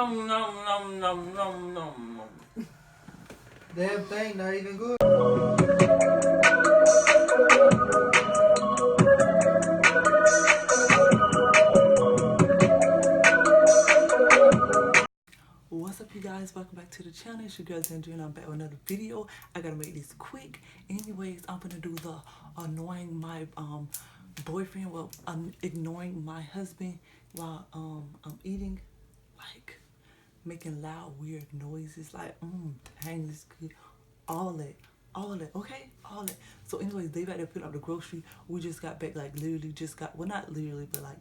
Nom nom nom nom nom nom nom. Damn thing, not even good. What's up, you guys? Welcome back to the channel. It's your girl Andrea, and I'm back with another video. I gotta make this quick. Anyways, I'm gonna do the annoying my boyfriend while I'm ignoring my husband while I'm eating, like making loud weird noises, like dang, this good, all that, okay, all that. So anyways, they back there putting up the grocery. We just got back, like literally just got, well, not literally, but like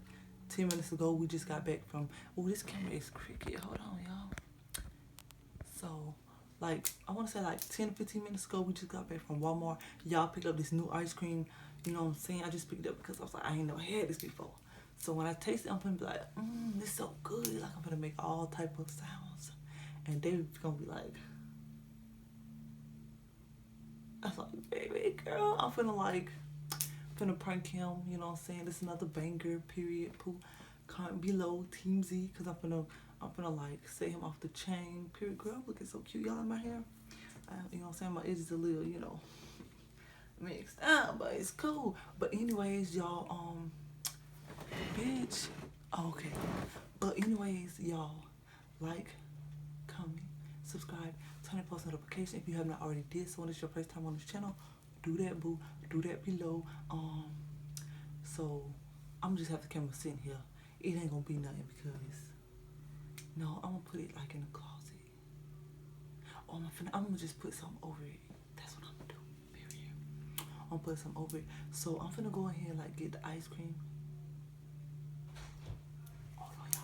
10 minutes ago. We just got back from, oh, this camera is cricket, hold on, y'all. So, like, I want to say like 10 to 15 minutes ago, we just got back from Walmart. Y'all picked up this new ice cream. You know what I'm saying? I just picked it up because I was like, I ain't never had this before. So when I taste it, I'm going to be like, this is so good. Like, I'm going to make all type of sounds. And they're going to be like, I was like, baby girl, I'm finna prank him. You know what I'm saying? This is another banger, period. Pooh. Comment below, Team Z, because I'm finna like set him off the chain. Period. Girl, I'm looking so cute. Y'all in my hair? You know what I'm saying? My edges a little, you know, mixed out, but it's cool. But anyways, y'all, bitch. Oh, okay. But anyways, y'all, like, comment, subscribe, turn on post notification if you have not already did. So when it's your first time on this channel, do that, boo. Do that below. So I'm just have the camera sitting here. It ain't gonna be nothing because no, I'm gonna put it like in the closet. Oh, I'm gonna just put something over it. That's what I'm gonna do. Period. I'm gonna put something over it. So I'm finna go ahead and like get the ice cream. Hold on, y'all.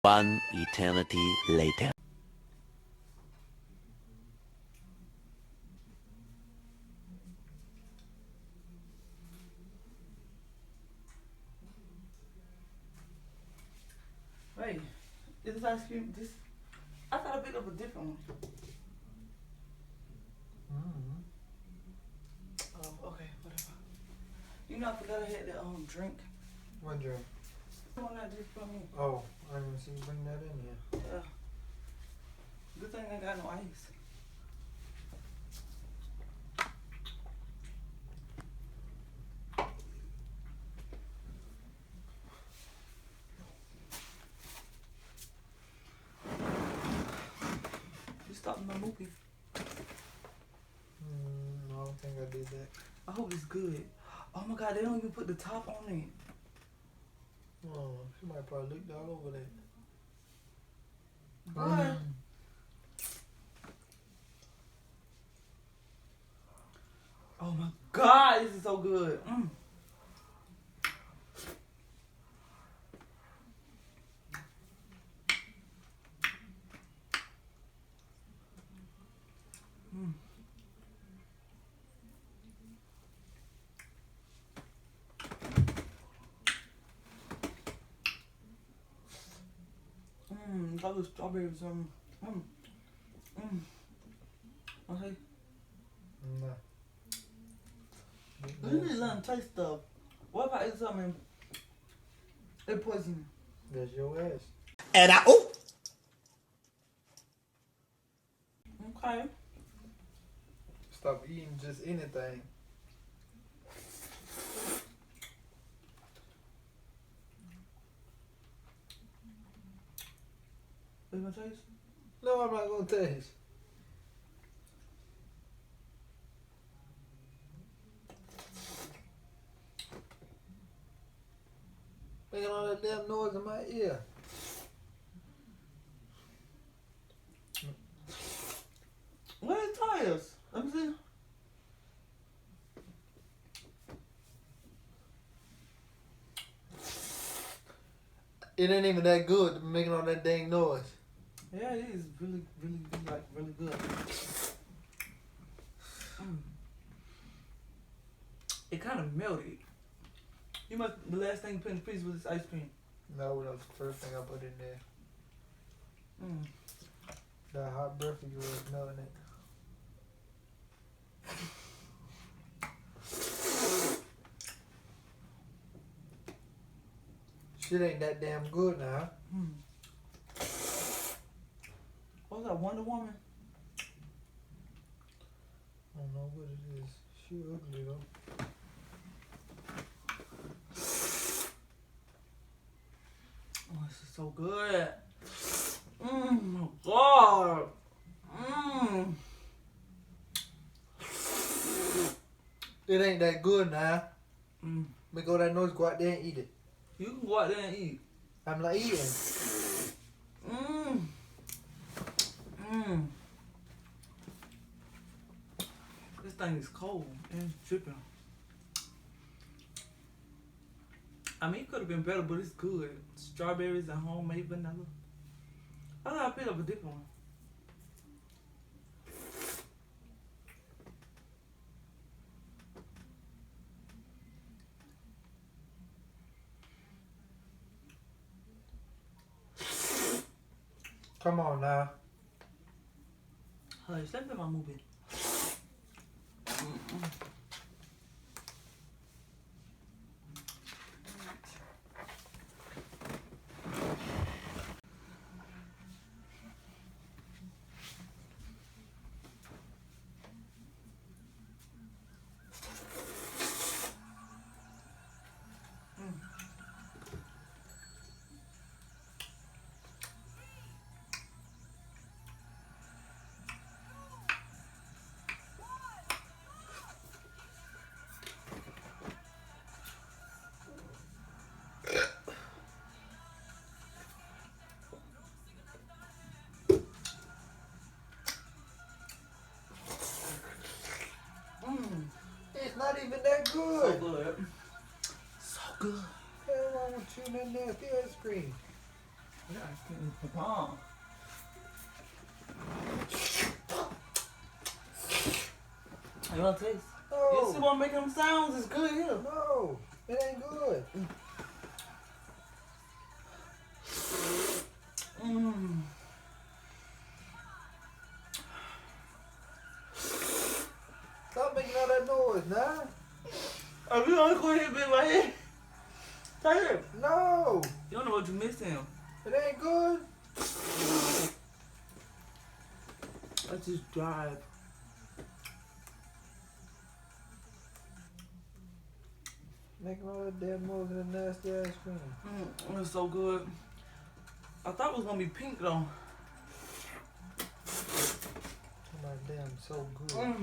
One eternity later. Wait, is this ice cream? This, I thought I picked up a different one. Oh, okay, whatever. You know, I forgot I had the drink. What drink? The one that just from me. Oh, I didn't even see you bring that in here. Yeah. Good thing I got no ice. You stopped my movie. I don't think I did that. I hope it's good. Oh my God, they don't even put the top on it. Oh, she might probably licked all over that. Good. Oh my God, this is so good. Got the strawberries. Okay. Nah. You need to learn to taste stuff. What if I eat something? It poison. That's your ass. And I oh Okay. Stop eating just anything. You gonna taste? No, I'm not gonna taste. Making all that damn noise in my ear. Where's the tires? Let me see. It ain't even that good to be making all that dang noise. Yeah, it is really, really, like really good. It kind of melted. You must. The last thing you put in the freezer was this ice cream. No, that was the first thing I put in there. That hot breath of yours melting it. Shit ain't that damn good now. What was that, Wonder Woman? I don't know what it is. She ugly though. Oh, this is so good. My God. It ain't that good now. Make all that noise, go out there and eat it. You can go out there and eat. I'm not eating. This thing is cold and it's dripping. I mean, it could have been better, but it's good. Strawberries and homemade vanilla. I gotta pick up a different one. Come on now. Hush, let me my movie. It's not even that So good. good. So good. Hell wrong with you and that nasty ice cream? Yeah, I can't eat the bomb. You want to taste? You see No. what I'm making them sounds? It's good here. No. It ain't good. Stop making all that noise now. Are we gonna go ahead and bit my head? Take it. No. You don't know what you're missing. It ain't good. Let's just drive. Making all that damn noise in the nasty ice cream. It's so good. I thought it was gonna be pink though. Oh my damn, so good.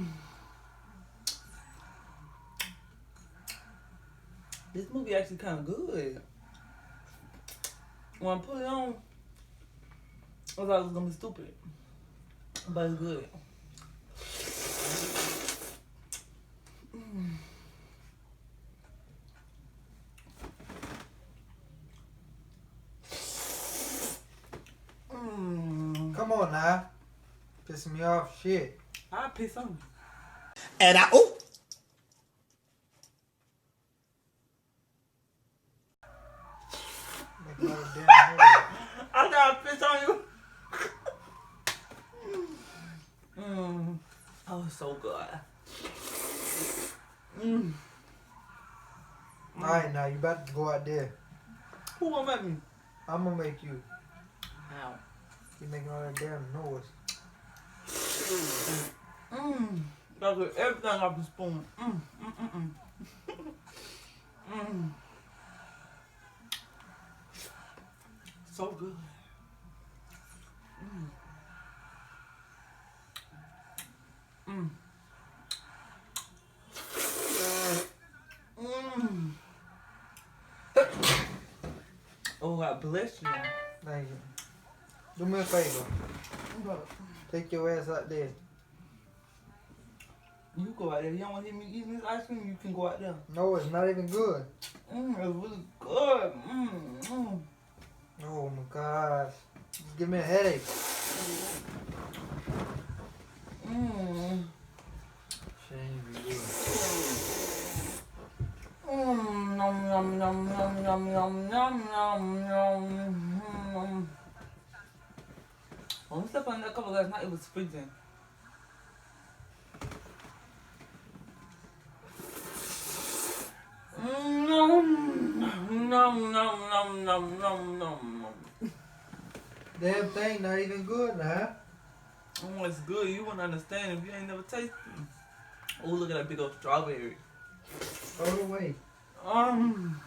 This movie actually kind of good. When I put it on, I thought it was gonna be stupid. But it's good. Come on now. Pissing me off, shit. I piss on you. And I, oh, Make another damn noise. I gotta piss on you. Oh, it's so good. Alright, now you about to go out there. Who gonna make me? I'm gonna make you. Ow. You making all that damn noise. Gotta get everything off the spoon. So good. Oh, God bless you. Thank you. Do me a favor. Take your ass out there. You go out there. You don't want to hear me eating this ice cream? You can go out there. No, it's not even good. It's really good. Oh my gosh. Just give me a headache. Shame you. Nom nom nom nom nom nom nom nom nom. When we stepped on that couple last night, it was freezing. Nom nom nom nom nom nom nom. Damn thing not even good now. Oh, it's good. You wouldn't understand if you ain't never tasted it. Oh, look at that big old strawberry. Throw it away. Um.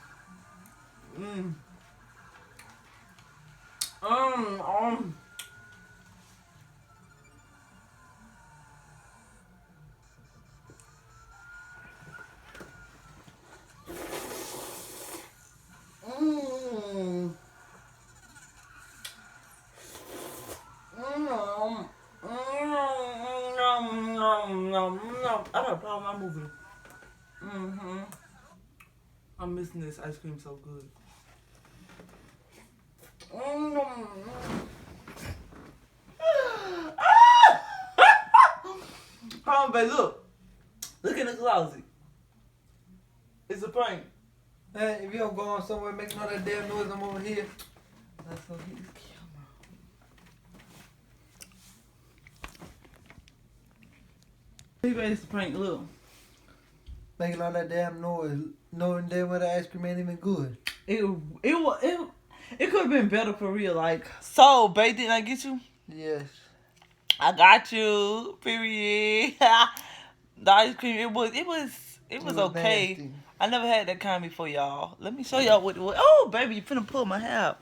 I gotta pause my movie. I'm missing this ice cream so good. Hold on, babe, look. Look in the closet. It's a prank. Hey, if you don't go on somewhere making all that damn noise, I'm over here. Let's go get this camera. Baby, it's a prank, look. Making all that damn noise, knowing damn well the ice cream ain't even good. It could have been better for real, like. So, babe, didn't I get you? Yes. I got you. Period. The ice cream, it was okay. Nasty. I never had that kind before, y'all. Let me show y'all what it was. Oh, baby, you finna pull my hair out.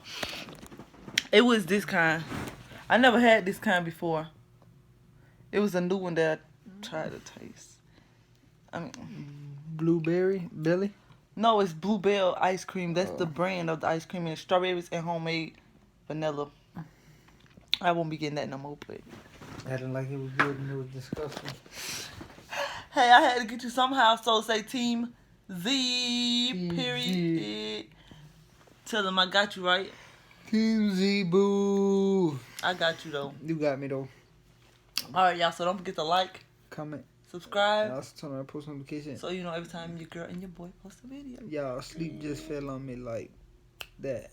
It was this kind. I never had this kind before. It was a new one that I tried to taste. I mean, Blueberry, Billy. no, it's Bluebell ice cream. That's the brand of the ice cream. And it's strawberries and homemade vanilla. I won't be getting that no more, but. Acting like it was good and it was disgusting. Hey, I had to get you somehow, so say Team Z, Team period. Tell them I got you, right? Team Z, boo. I got you, though. You got me, though. All right, y'all, so don't forget to like, Comment. subscribe, Also turn on post notifications. so you know every time your girl and your boy post a video. Y'all, sleep just fell on me like that.